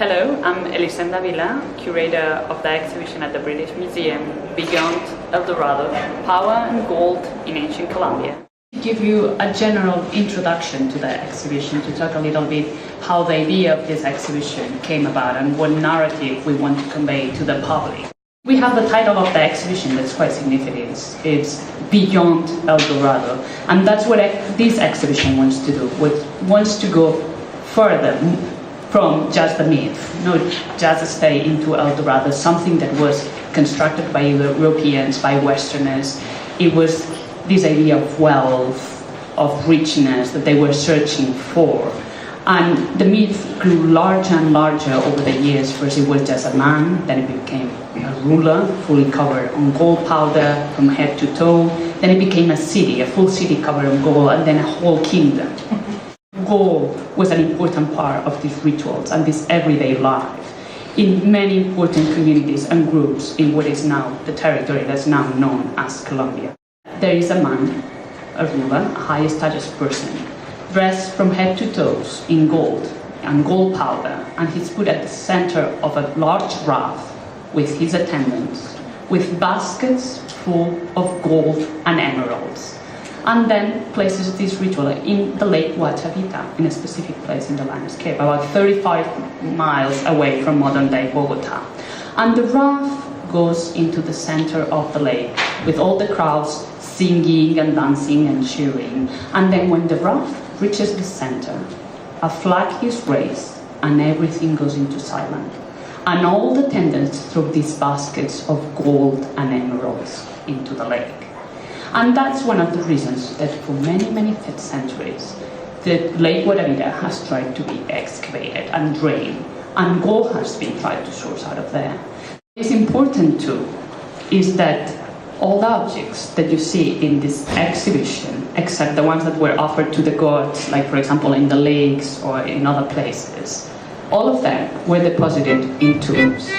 Hello, I'm Elisenda Villa, curator of the exhibition at the British Museum, Beyond El Dorado, Power and Gold in Ancient Colombia. To give you a general introduction to the exhibition, to talk a little bit how the idea of this exhibition came about and what narrative we want to convey to the public. We have the title of the exhibition that's quite significant. It's Beyond El Dorado, and that's what this exhibition wants to do. It wants to go further from just the myth, not just a study into El Dorado, something that was constructed by Europeans, by Westerners. It was this idea of wealth, of richness that they were searching for. And the myth grew larger and larger over the years. First it was just a man, then it became a ruler, fully covered in gold powder from head to toe. Then it became a city, a full city covered in gold, and then a whole kingdom. Gold was an important part of these rituals and this everyday life in many important communities and groups in what is now the territory that's now known as Colombia. There is a man, a ruler, a high status person, dressed from head to toes in gold and gold powder, and he's put at the center of a large raft with his attendants, with baskets full of gold and emeralds, and then places this ritual in the Lake Guatavita, in a specific place in the landscape, about 35 miles away from modern-day Bogota. And the raft goes into the center of the lake, with all the crowds singing and dancing and cheering. And then when the raft reaches the center, a flag is raised and everything goes into silence. And all the attendants throw these baskets of gold and emeralds into the lake. And that's one of the reasons that for many, many centuries, the Lake Guatavita has tried to be excavated and drained, and gold has been tried to source out of there. What's important too is that all the objects that you see in this exhibition, except the ones that were offered to the gods, like for example in the lakes or in other places, all of them were deposited in tombs.